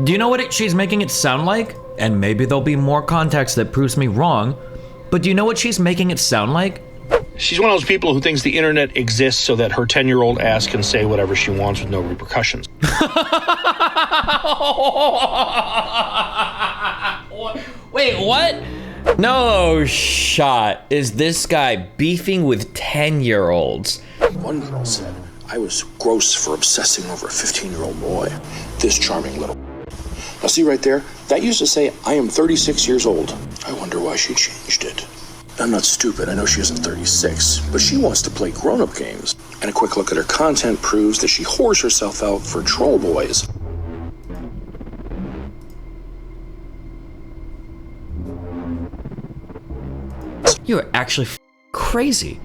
Do you know what she's making it sound like? And maybe there'll be more context that proves me wrong, but do you know what she's making it sound like? She's one of those people who thinks the internet exists so that her 10-year-old ass can say whatever she wants with no repercussions. Wait, what? No shot. Is this guy beefing with 10-year-olds? One girl said, I was gross for obsessing over a 15-year-old boy. This charming little... Now see right there? That used to say, I am 36 years old. I wonder why she changed it. I'm not stupid. I know she isn't 36, but she wants to play grown-up games. And a quick look at her content proves that she whores herself out for troll boys. You're actually crazy.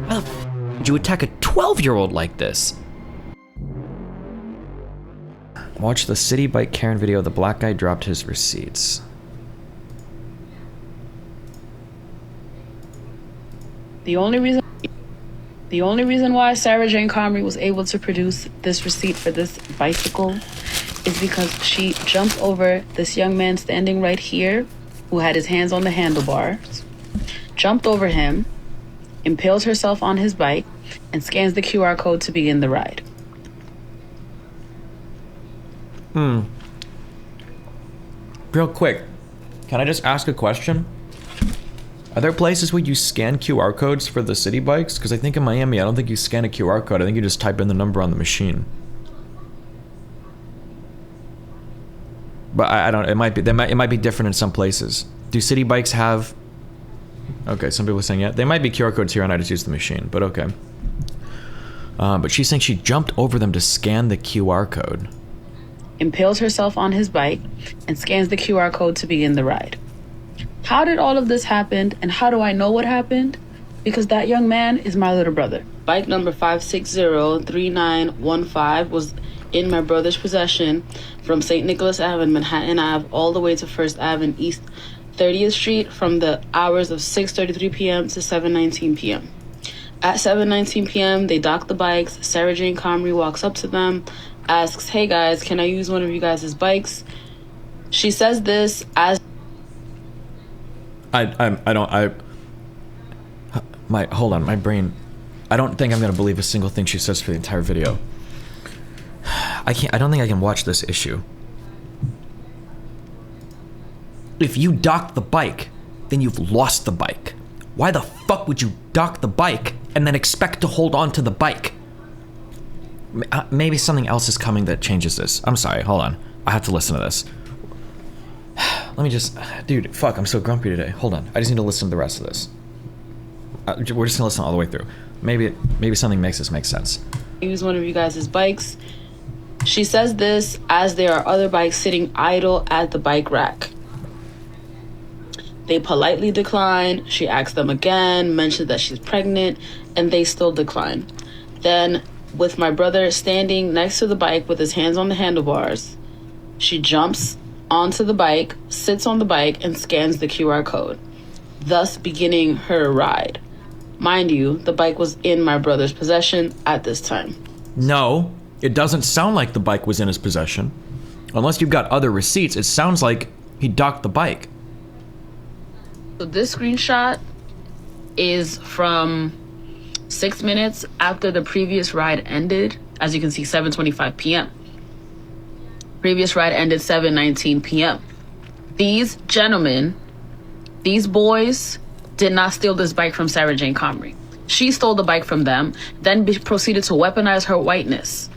Why the would you attack a 12-year-old like this? Watch the City Bike Karen video. The black guy dropped his receipts. The only reason why Sarah Jane Comrie was able to produce this receipt for this bicycle is because she jumped over this young man standing right here who had his hands on the handlebars, jumped over him, impales herself on his bike, and scans the QR code to begin the ride. Real quick, can I just ask a question? Are there places where you scan QR codes for the city bikes? Because I think in Miami, I don't think you scan a QR code. I think you just type in the number on the machine. But I don't. It might be. It might be different in some places. Do city bikes have? Okay, some people are saying yeah. They might be QR codes here, and I just use the machine. But okay. But she's saying she jumped over them to scan the QR code. Impales herself on his bike and scans the QR code to begin the ride. How did all of this happen, and how do I know what happened? Because that young man is my little brother. Bike number 5603915 was in my brother's possession from St. Nicholas Ave, Manhattan Ave, all the way to First Ave and East 30th Street from the hours of 6:33 p.m. to 7:19 p.m. At 7:19 p.m., they dock the bikes. Sarah Jane Comrie walks up to them, asks, "Hey guys, can I use one of you guys' bikes?" She says this as hold on, my brain, I don't think I'm gonna believe a single thing she says for the entire video. I don't think I can watch this issue. If you dock the bike, then you've lost the bike. Why the fuck would you dock the bike and then expect to hold on to the bike? Maybe something else is coming that changes this. I'm sorry, hold on. I have to listen to this. Let me just, dude, fuck, I'm so grumpy today. Hold on, I just need to listen to the rest of this. We're just gonna listen all the way through. Maybe something makes this make sense. Use one of you guys' bikes. She says this as there are other bikes sitting idle at the bike rack. They politely decline. She asks them again, mentions that she's pregnant, and they still decline. Then, with my brother standing next to the bike with his hands on the handlebars, she jumps onto the bike, sits on the bike, and scans the QR code, thus beginning her ride. Mind you, the bike was in my brother's possession at this time. No, it doesn't sound like the bike was in his possession. Unless you've got other receipts, it sounds like he docked the bike. So this screenshot is from 6 minutes after the previous ride ended. As you can see, 7:25 p.m. Previous ride ended 7:19 p.m. These gentlemen, these boys, did not steal this bike from Sarah Jane Comrie. She stole the bike from them, then proceeded to weaponize her whiteness.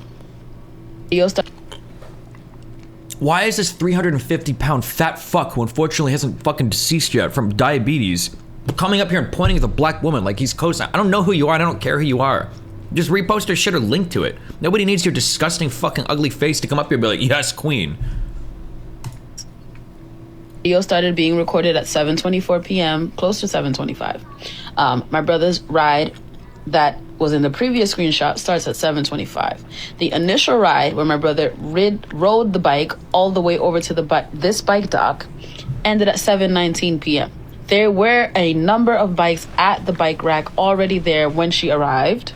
Why is this 350-pound fat fuck who unfortunately hasn't fucking deceased yet from diabetes coming up here and pointing at the black woman like he's co-signing? I don't know who you are, and I don't care who you are. Just repost her shit or link to it. Nobody needs your disgusting fucking ugly face to come up here and be like, yes, queen. Video started being recorded at 7:24 p.m., close to 7:25. My brother's ride that was in the previous screenshot starts at 7:25. The initial ride where my brother rode the bike all the way over to this bike dock ended at 7:19 p.m. There were a number of bikes at the bike rack already there when she arrived.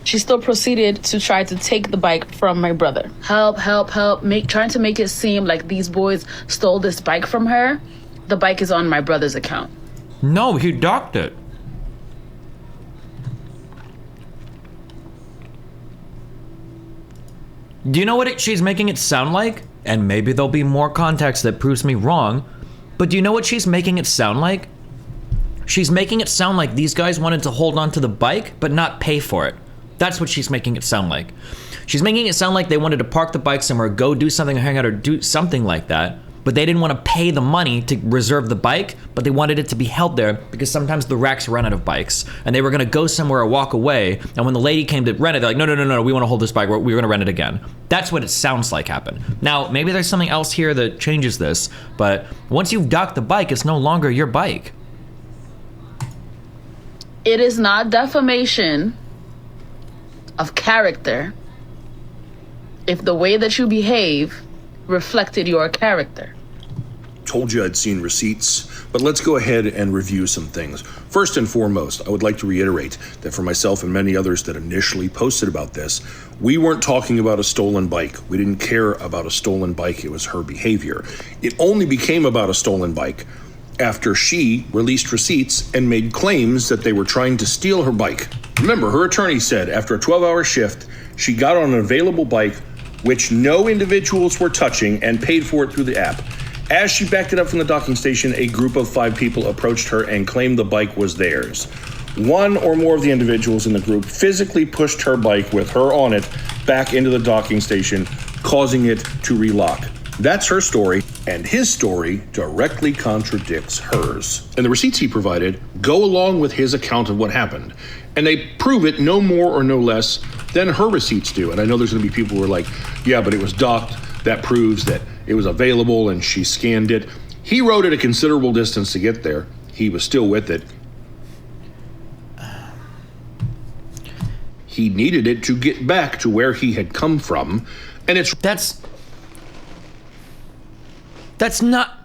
she still proceeded to try to take the bike from my brother. Help, help, help. Trying to make it seem like these boys stole this bike from her. The bike is on my brother's account. No, he docked it. Do you know what she's making it sound like? And maybe there'll be more context that proves me wrong, but do you know what she's making it sound like? She's making it sound like these guys wanted to hold on to the bike, but not pay for it. That's what she's making it sound like. She's making it sound like they wanted to park the bike somewhere, go do something, hang out, or do something like that, but they didn't want to pay the money to reserve the bike, but they wanted it to be held there because sometimes the racks run out of bikes, and they were going to go somewhere or walk away, and when the lady came to rent it, they're like, no, we want to hold this bike, we're going to rent it again. That's what it sounds like happened. Now, maybe there's something else here that changes this, but once you've docked the bike, it's no longer your bike. It is not defamation of character if the way that you behave reflected your character. Told you I'd seen receipts, but let's go ahead and review some things. First and foremost, I would like to reiterate that for myself and many others that initially posted about this, we weren't talking about a stolen bike. We didn't care about a stolen bike. It was her behavior. It only became about a stolen bike after she released receipts and made claims that they were trying to steal her bike. Remember, her attorney said after a 12-hour shift, she got on an available bike which no individuals were touching and paid for it through the app. As she backed it up from the docking station, a group of 5 people approached her and claimed the bike was theirs. One or more of the individuals in the group physically pushed her bike with her on it back into the docking station, causing it to relock. That's her story, and his story directly contradicts hers. And the receipts he provided go along with his account of what happened. And they prove it no more or no less than her receipts do. And I know there's gonna be people who are like, yeah, but it was docked. That proves that it was available and she scanned it. He rode it a considerable distance to get there. He was still with it. He needed it to get back to where he had come from. And That's not,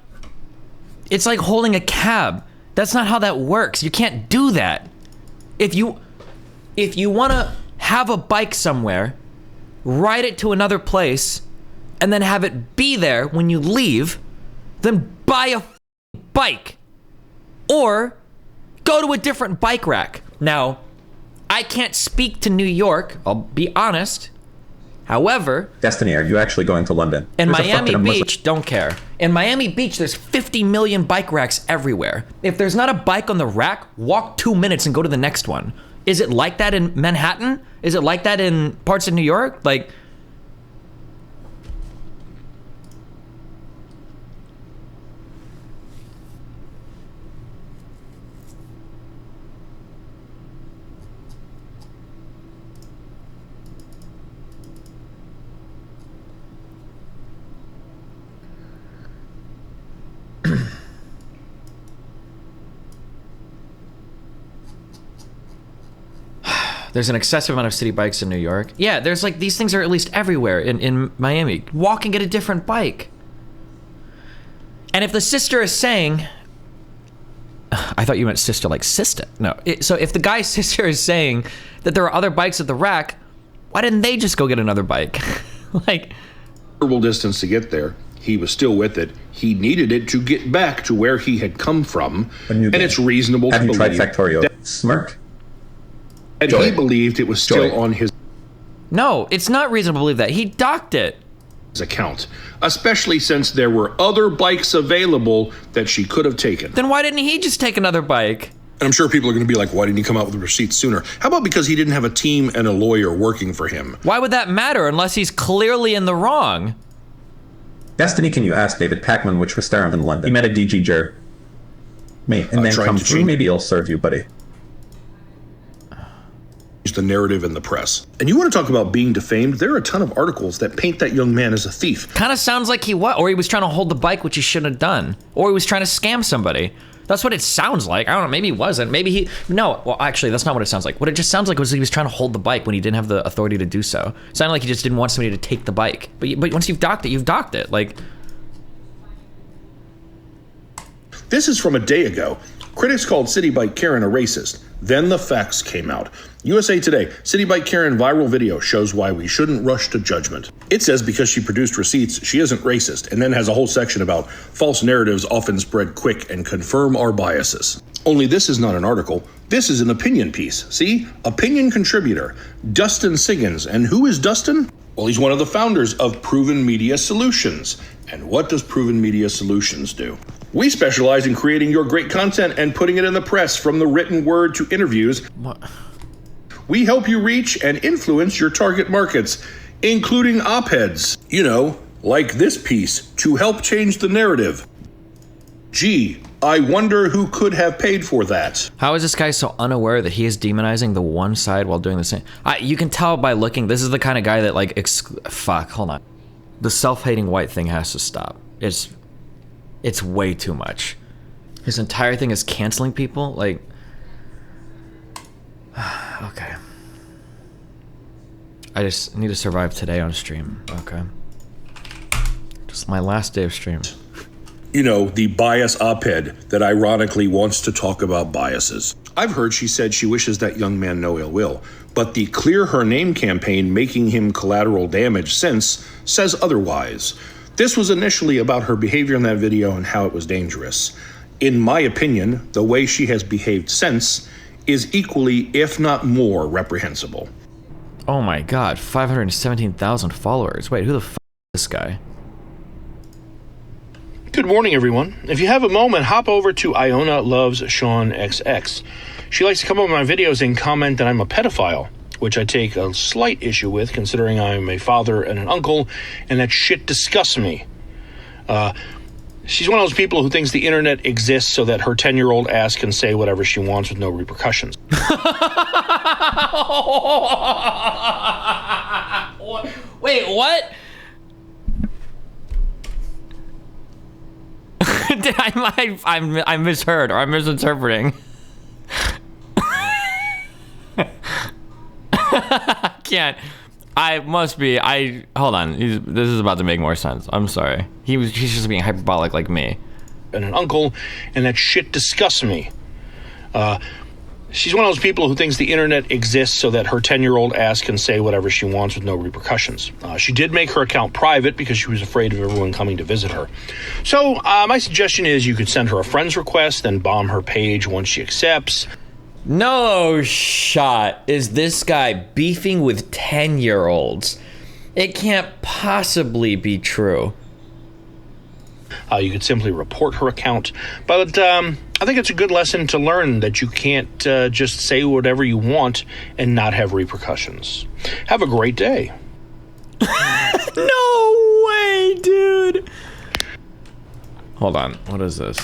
it's like holding a cab. That's not how that works. You can't do that. If you want to have a bike somewhere, ride it to another place, and then have it be there when you leave, then buy a bike. Or go to a different bike rack. Now, I can't speak to New York, I'll be honest. However, Destiny, are you actually going to London? In Miami Beach, don't care. In Miami Beach, there's 50 million bike racks everywhere. If there's not a bike on the rack, walk 2 minutes and go to the next one. Is it like that in Manhattan? Is it like that in parts of New York? Like, there's an excessive amount of city bikes in New York. Yeah, there's like, these things are at least everywhere in Miami. Walk and get a different bike. And if the sister is saying, I thought you meant sister like sister. No, so if the guy's sister is saying that there are other bikes at the rack, why didn't they just go get another bike? Like, considerable distance to get there. He was still with it. He needed it to get back to where he had come from. And it's reasonable to believe. Have you tried Factorio? Smirk? And he believed it was still on his no, it's not reasonable to believe that. He docked it. Account, especially since there were other bikes available that she could have taken. Then why didn't he just take another bike? And I'm sure people are going to be like, why didn't he come out with the receipts sooner? How about because he didn't have a team and a lawyer working for him? Why would that matter unless he's clearly in the wrong? Destiny, can you ask David Packman which restaurant in London? He met a DG Jer. Mate, and then come through, maybe he'll serve you, buddy. The narrative in the press. And you want to talk about being defamed? There are a ton of articles that paint that young man as a thief. Kind of sounds like he was trying to hold the bike, which he shouldn't have done. Or he was trying to scam somebody. That's what it sounds like. I don't know, maybe he wasn't. Maybe no, well, actually, that's not what it sounds like. What it just sounds like was he was trying to hold the bike when he didn't have the authority to do so. It sounded like he just didn't want somebody to take the bike. But once you've docked it, like. This is from a day ago. Critics called City Bike Karen a racist. Then the facts came out. USA Today, City Bike Karen viral video shows why we shouldn't rush to judgment. It says because she produced receipts, she isn't racist, and then has a whole section about false narratives often spread quick and confirm our biases. Only this is not an article. This is an opinion piece. See? Opinion contributor, Dustin Siggins. And who is Dustin? Well, he's one of the founders of Proven Media Solutions. And what does Proven Media Solutions do? We specialize in creating your great content and putting it in the press, from the written word to interviews. What? We help you reach and influence your target markets, including op-eds. You know, like this piece, to help change the narrative. Gee, I wonder who could have paid for that. How is this guy so unaware that he is demonizing the one side while doing the same? You can tell by looking, this is the kind of guy that like, fuck, hold on. The self-hating white thing has to stop. It's way too much. His entire thing is canceling people, like, okay. I just need to survive today on stream, okay. Just my last day of stream. You know, the bias op-ed that ironically wants to talk about biases. I've heard she said she wishes that young man no ill will, but the Clear Her Name campaign making him collateral damage since says otherwise. This was initially about her behavior in that video and how it was dangerous. In my opinion, the way she has behaved since is equally, if not more, reprehensible. Oh my god, 517,000 followers. Wait, who the f is this guy? Good morning, everyone. If you have a moment, hop over to Iona Loves Sean XX. She likes to come on my videos and comment that I'm a pedophile, which I take a slight issue with, considering I'm a father and an uncle, and that shit disgusts me. She's one of those people who thinks the internet exists so that her 10-year-old ass can say whatever she wants with no repercussions. Wait, what? Did I misheard, or I'm misinterpreting. Can't. Hold on. This is about to make more sense. I'm sorry. He's just being hyperbolic like me. And an uncle, and that shit disgusts me. She's one of those people who thinks the internet exists so that her 10-year-old ass can say whatever she wants with no repercussions. She did make her account private because she was afraid of everyone coming to visit her. So my suggestion is you could send her a friend's request, then bomb her page once she accepts. No shot is this guy beefing with 10-year-olds. It can't possibly be true. You could simply report her account. But I think it's a good lesson to learn that you can't just say whatever you want and not have repercussions. Have a great day. No way, dude. Hold on. What is this?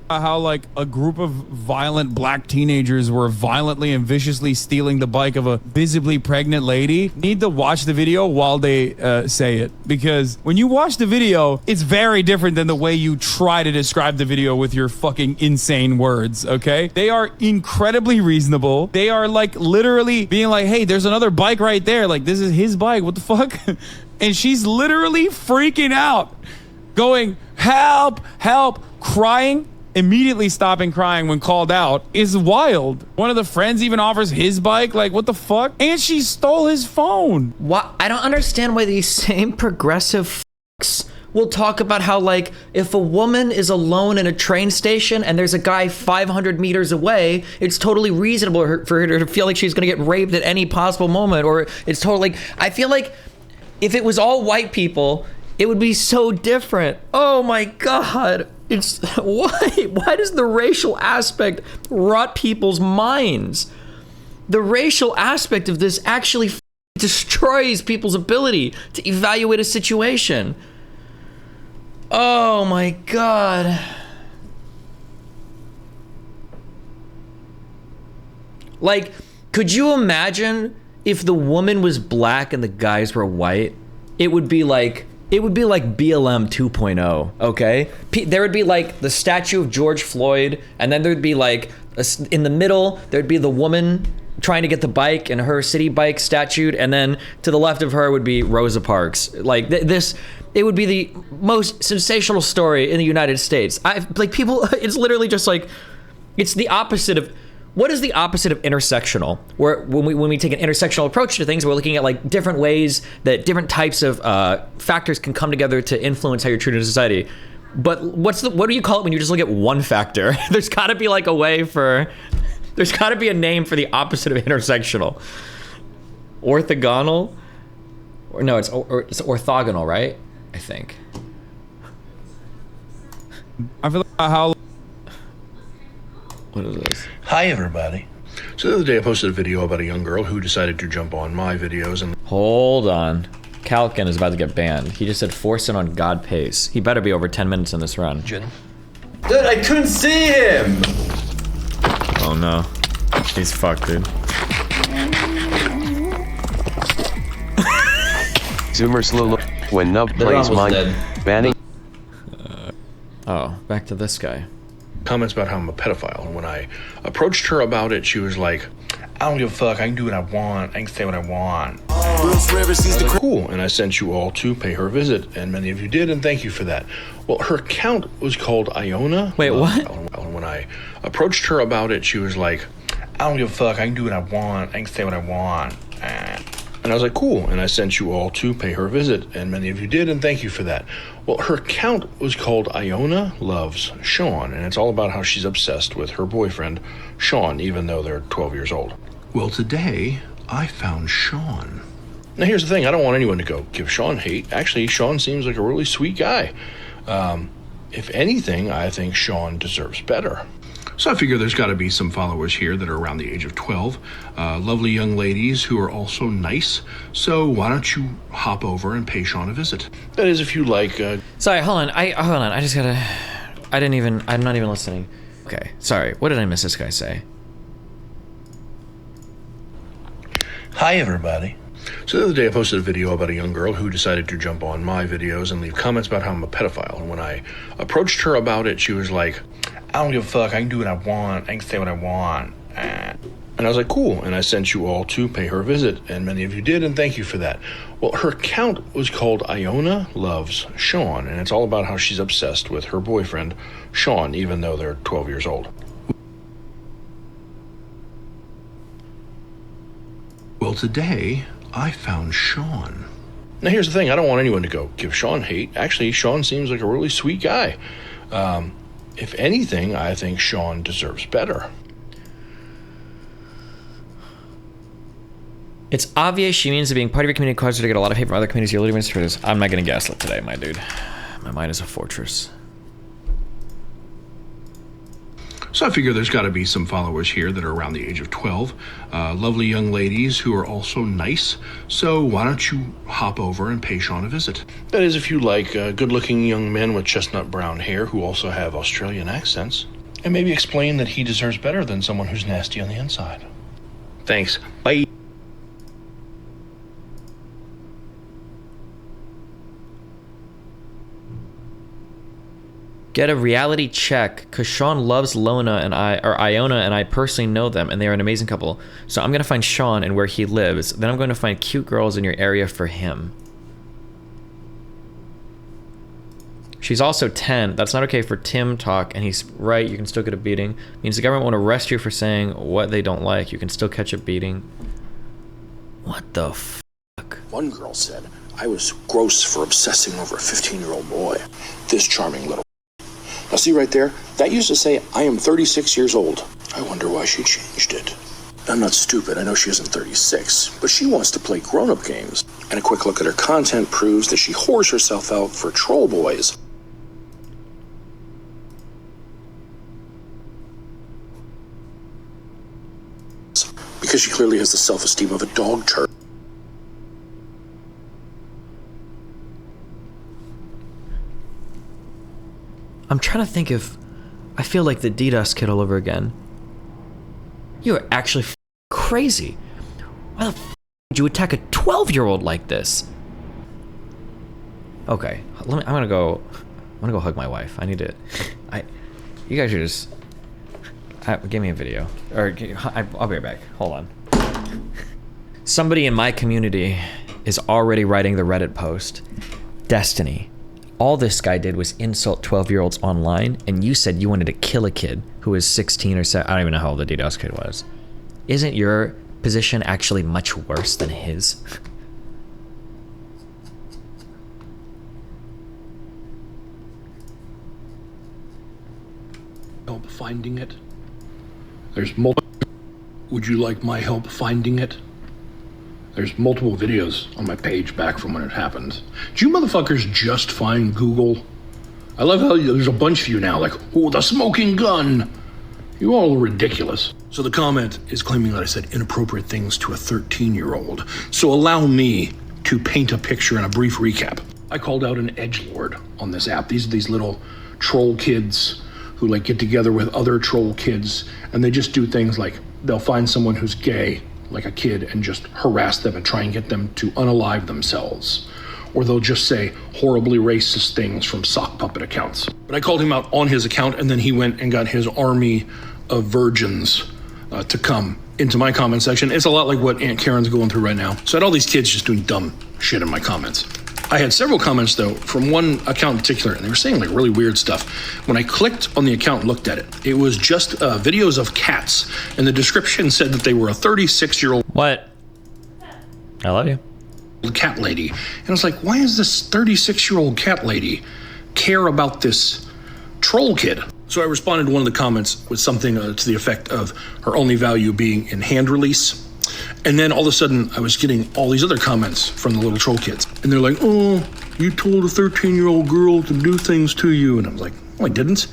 How like a group of violent black teenagers were violently and viciously stealing the bike of a visibly pregnant lady. Need to watch the video while they say it, because when you watch the video, it's very different than the way you try to describe the video with your fucking insane words. Okay, they are incredibly reasonable. They are like literally being like, hey, there's another bike right there, like this is his bike, what the fuck. And she's literally freaking out, going help, help, crying. Immediately stopping crying when called out is wild. One of the friends even offers his bike, like what the fuck? And she stole his phone. What? I don't understand why these same progressive fucks will talk about how, like, if a woman is alone in a train station and there's a guy 500 meters away, it's totally reasonable for her to feel like she's gonna get raped at any possible moment, or it's totally, I feel like if it was all white people, it would be so different. Oh my God. It's why does the racial aspect rot people's minds? The racial aspect of this actually destroys people's ability to evaluate a situation. Oh my God. Like, could you imagine if the woman was black and the guys were white? It would be like BLM 2.0, okay? There would be like the statue of George Floyd, and then there'd be like, in the middle, there'd be the woman trying to get the bike and her city bike statued, and then to the left of her would be Rosa Parks. Like this, it would be the most sensational story in the United States. Like people, it's literally just like, it's the opposite of What is the opposite of intersectional? Where when we take an intersectional approach to things, we're looking at like different ways that different types of factors can come together to influence how you're treated in society. But what do you call it when you just look at one factor? There's got to be like a way for, there's got to be a name for the opposite of intersectional. Orthogonal? Or no, it's orthogonal, right? I think. I feel like how. What is this? Hi, everybody. So the other day I posted a video about a young girl who decided to jump on my videos and... Hold on. Calkin is about to get banned. He just said force it on God pace. He better be over 10 minutes in this run. Dude, I couldn't see him! Oh no. He's fucked, dude. Zoomer slow when Nub plays mine. Banning. Oh, back to this guy. Comments about how I'm a pedophile. And when I approached her about it, she was like, I don't give a fuck. I can do what I want. I can say what I want. Cool. And I sent you all to pay her a visit. And many of you did, and thank you for that. Well, her account was called Iona. Wait, what? And when I approached her about it, she was like, I don't give a fuck. I can do what I want. I can say what I want. And I was like, cool. And I sent you all to pay her a visit. And many of you did, and thank you for that. Well, her account was called Iona Loves Sean. And it's all about how she's obsessed with her boyfriend, Sean, even though they're 12 years old. Well, today, I found Sean. Now, here's the thing. I don't want anyone to go give Sean hate. Actually, Sean seems like a really sweet guy. If anything, I think Sean deserves better. So I figure there's got to be some followers here that are around the age of 12. Lovely young ladies who are also nice. So why don't you hop over and pay Sean a visit? That is, if you like... Sorry, hold on. Hold on. I just gotta... I'm not even listening. Okay, sorry. What did I miss this guy say? Hi, everybody. So the other day I posted a video about a young girl who decided to jump on my videos and leave comments about how I'm a pedophile. And when I approached her about it, she was like, I don't give a fuck. I can do what I want. I can say what I want. And I was like, cool. And I sent you all to pay her a visit. And many of you did, and thank you for that. Well, her account was called Iona Loves Sean. And it's all about how she's obsessed with her boyfriend, Sean, even though they're 12 years old. Well, today, I found Sean. Now, here's the thing. I don't want anyone to go give Sean hate. Actually, Sean seems like a really sweet guy. If anything, I think Sean deserves better. It's obvious she means that being part of your community causes her to get a lot of hate from other communities. You're leading administrators. I'm not gonna gaslit today, my dude. My mind is a fortress. So I figure there's got to be some followers here that are around the age of 12. Lovely young ladies who are also nice. So why don't you hop over and pay Sean a visit? That is, if you like good-looking young men with chestnut brown hair who also have Australian accents. And maybe explain that he deserves better than someone who's nasty on the inside. Thanks. Bye. Get a reality check, because Sean loves Iona and I personally know them, and they are an amazing couple. So I'm going to find Sean and where he lives. Then I'm going to find cute girls in your area for him. She's also 10. That's not okay for Tim talk, and he's right. You can still get a beating. Means the government won't arrest you for saying what they don't like. You can still catch a beating. What the fuck? One girl said, I was gross for obsessing over a 15-year-old boy. This charming little... Now see right there? That used to say, I am 36 years old. I wonder why she changed it. I'm not stupid. I know she isn't 36, but she wants to play grown-up games. And a quick look at her content proves that she whores herself out for troll boys. Because she clearly has the self-esteem of a dog turd. I'm trying to think if I feel like the DDoS kid all over again. You are actually crazy. Why the would you attack a 12-year-old like this? Okay, I'm gonna go hug my wife. I need to. You guys are just. Give me a video, or I'll be right back. Hold on. Somebody in my community is already writing the Reddit post. Destiny, All this guy did was insult 12-year-olds online, and you said you wanted to kill a kid who was 16 or 7. I don't even know how old the DDoS kid was. Isn't your position actually much worse than his? Help finding it? There's multiple. Would you like my help finding it? There's multiple videos on my page back from when it happened. Do you motherfuckers just find Google? I love how there's a bunch of you now like, oh, the smoking gun. You all are ridiculous. So the comment is claiming that I said inappropriate things to a 13-year-old. So allow me to paint a picture and a brief recap. I called out an edgelord on this app. These are these little troll kids who like get together with other troll kids, and they just do things like they'll find someone who's gay, like a kid, and just harass them and try and get them to unalive themselves. Or they'll just say horribly racist things from sock puppet accounts. But I called him out on his account, and then he went and got his army of virgins to come into my comment section. It's a lot like what Aunt Karen's going through right now. So I had all these kids just doing dumb shit in my comments. I had several comments though from one account in particular, and they were saying like really weird stuff. When I clicked on the account and looked at it, it was just videos of cats, and the description said that they were a 36-year-old. What? I love you. Cat lady. And I was like, why is this 36-year-old cat lady care about this troll kid? So I responded to one of the comments with something to the effect of her only value being in hand release. And then all of a sudden, I was getting all these other comments from the little troll kids. And they're like, oh, you told a 13-year-old girl to do things to you. And I was like, no, I didn't.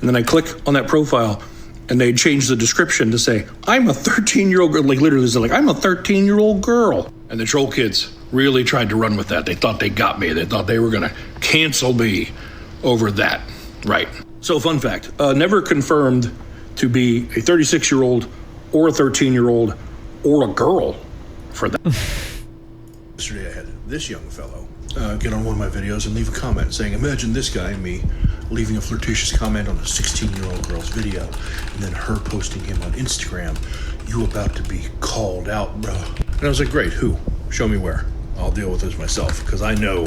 And then I click on that profile, and they changed the description to say, I'm a 13-year-old girl. Like literally, they're like, I'm a 13-year-old girl. And the troll kids really tried to run with that. They thought they got me. They thought they were going to cancel me over that. Right. So fun fact, never confirmed to be a 36-year-old or a 13-year-old or a girl for that. Yesterday I had this young fellow get on one of my videos and leave a comment saying, imagine this guy and me leaving a flirtatious comment on a 16-year-old girl's video, and then her posting him on Instagram, you about to be called out, bro. And I was like, great, who? Show me where. I'll deal with this myself, because I know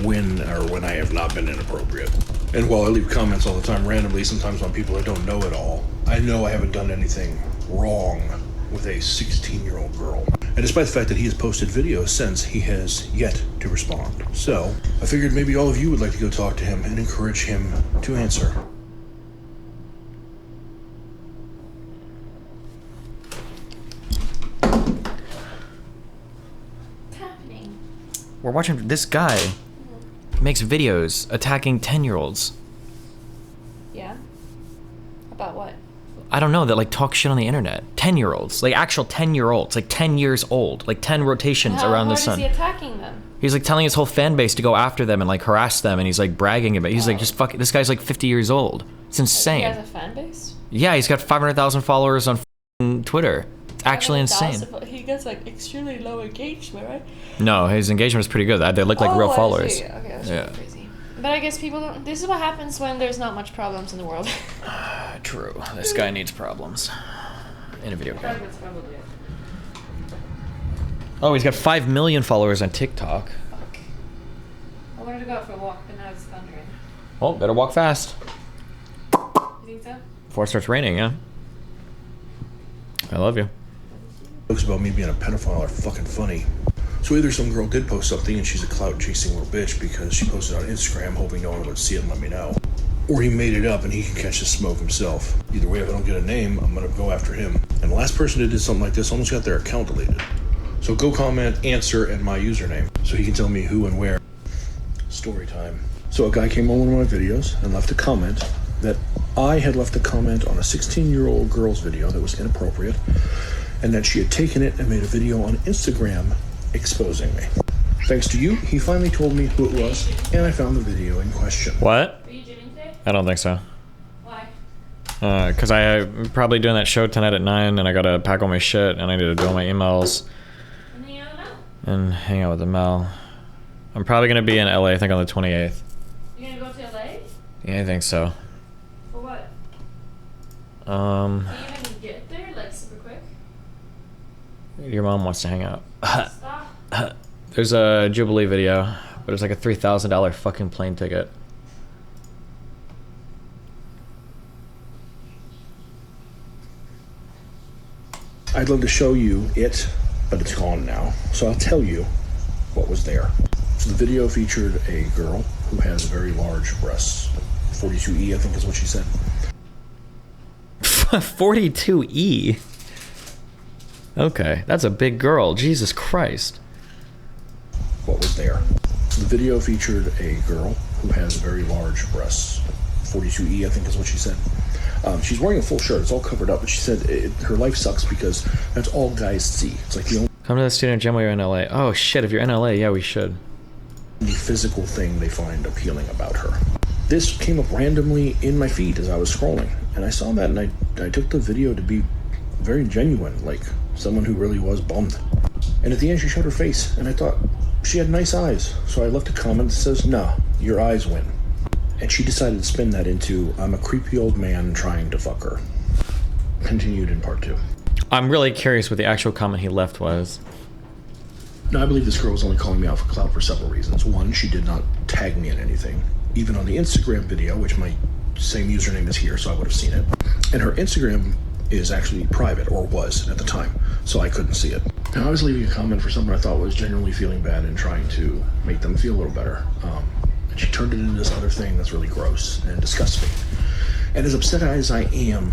when I have not been inappropriate. And while I leave comments all the time randomly, sometimes on people I don't know at all, I know I haven't done anything wrong with a 16-year-old girl. And despite the fact that he has posted videos since, he has yet to respond. So I figured maybe all of you would like to go talk to him and encourage him to answer. What's happening? We're watching this guy makes videos attacking 10-year-olds. Yeah? About what? I don't know, that like talk shit on the internet. 10-year-olds, like actual 10-year-olds, like 10 years old, like 10 rotations around the sun. How hard is he attacking them? He's like telling his whole fan base to go after them and like harass them, and he's like bragging about it. He's like, just fuck it. This guy's like 50 years old. It's insane. He has a fan base? Yeah, he's got 500,000 followers on Twitter. It's actually insane. He gets like extremely low engagement, right? No, his engagement is pretty good. They look like real followers. See. Okay, that's really crazy. But I guess people don't. This is what happens when there's not much problems in the world. True. This guy needs problems in a video game. That's probably it. Oh, he's got 5 million followers on TikTok. Fuck. I wanted to go out for a walk, but now it's thundering. Well, better walk fast. You think so? Before it starts raining, yeah. I love you. Jokes about me being a pedophile are fucking funny. So either some girl did post something and she's a clout-chasing little bitch because she posted on Instagram hoping no one would see it and let me know. Or he made it up and he can catch the smoke himself. Either way, if I don't get a name, I'm gonna go after him. And the last person that did something like this almost got their account deleted. So go comment, answer, and my username, so he can tell me who and where. Story time. So a guy came on one of my videos and left a comment that I had left a comment on a 16-year-old girl's video that was inappropriate, and that she had taken it and made a video on Instagram exposing me. Thanks to you, he finally told me who it was, and I found the video in question. What? Are you gymming today? I don't think so. Why? Because I'm probably doing that show tonight at 9, and I gotta pack all my shit, and I need to do all my emails. And hang out with Mel? And hang out with the Mel. I'm probably gonna be in LA, I think on the 28th. You're gonna go to LA? Yeah, I think so. For what? Um, Can you even get there, like, super quick? your mom wants to hang out. Stop. There's a Jubilee video but it's like a $3,000 fucking plane ticket. I'd love to show you it, but it's gone now. So I'll tell you what was there. So the video featured a girl who has very large breasts. 42E, I think is what she said. 42E? Okay, that's a big girl. Jesus Christ. What was there? So the video featured a girl who has very large breasts. 42E, I think is what she said. She's wearing a full shirt. It's all covered up, but she said her life sucks because that's all guys see. It's like the only Come to the student gym while you're in LA. Oh shit, if you're in LA, yeah, we should. physical thing they find appealing about her. This came up randomly in my feed as I was scrolling, and I saw that, and I took the video to be very genuine, like someone who really was bummed. And at the end, she showed her face, and I thought she had nice eyes, so I left a comment that says, "Nah, your eyes win." And she decided to spin that into, "I'm a creepy old man trying to fuck her." Continued in part 2. I'm really curious what the actual comment he left was. Now, I believe this girl was only calling me out for clout for several reasons. One, she did not tag me in anything. Even on the Instagram video, which my same username is here, so I would have seen it. And her Instagram is actually private, or was at the time, so I couldn't see it. And I was leaving a comment for someone I thought was genuinely feeling bad and trying to make them feel a little better. And she turned it into this other thing that's really gross and disgusts me. And as upset as I am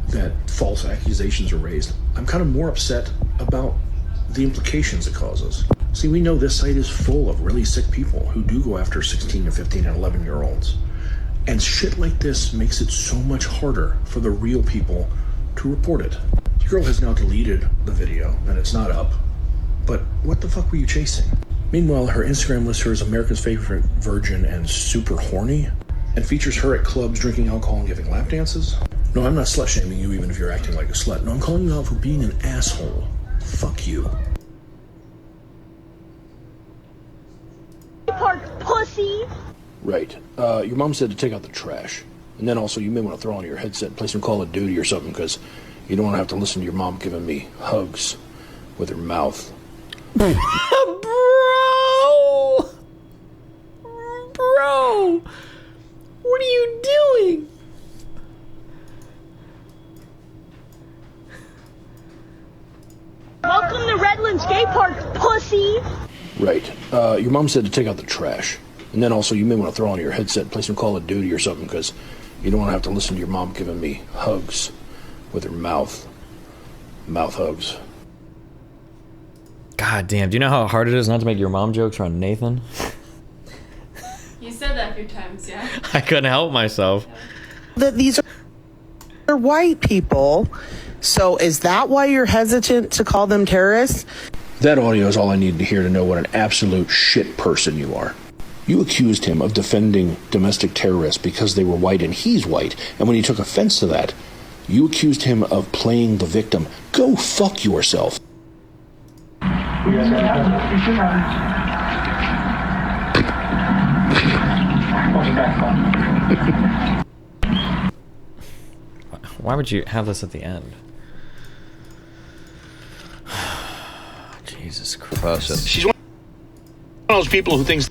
that false accusations are raised, I'm kind of more upset about the implications it causes. See, we know this site is full of really sick people who do go after 16 and 15 and 11-year-olds. And shit like this makes it so much harder for the real people to report it. The girl has now deleted the video, and it's not up. But what the fuck were you chasing? Meanwhile, her Instagram lists her as America's favorite virgin and super horny, and features her at clubs drinking alcohol and giving lap dances. No, I'm not slut-shaming you even if you're acting like a slut. No, I'm calling you out for being an asshole. Fuck you. Park pussy. Right. Your mom said to take out the trash. And then also you may want to throw on your headset and play some Call of Duty or something, because you don't want to have to listen to your mom giving me hugs with her mouth. Bro! What are you doing? Welcome to Redlands Skate Park, pussy. Right. Your mom said to take out the trash. And then also you may want to throw on your headset and play some Call of Duty or something, because you don't want to have to listen to your mom giving me hugs with her mouth. Mouth hugs. God damn, do you know how hard it is not to make your mom jokes around Nathan? You said that a few times, yeah. I couldn't help myself. That these are white people. So is that why you're hesitant to call them terrorists? That audio is all I needed to hear to know what an absolute shit person you are. You accused him of defending domestic terrorists because they were white and he's white, and when he took offense to that, you accused him of playing the victim. Go fuck yourself. Why would you have this at the end? Jesus Christ. She's one of those people who thinks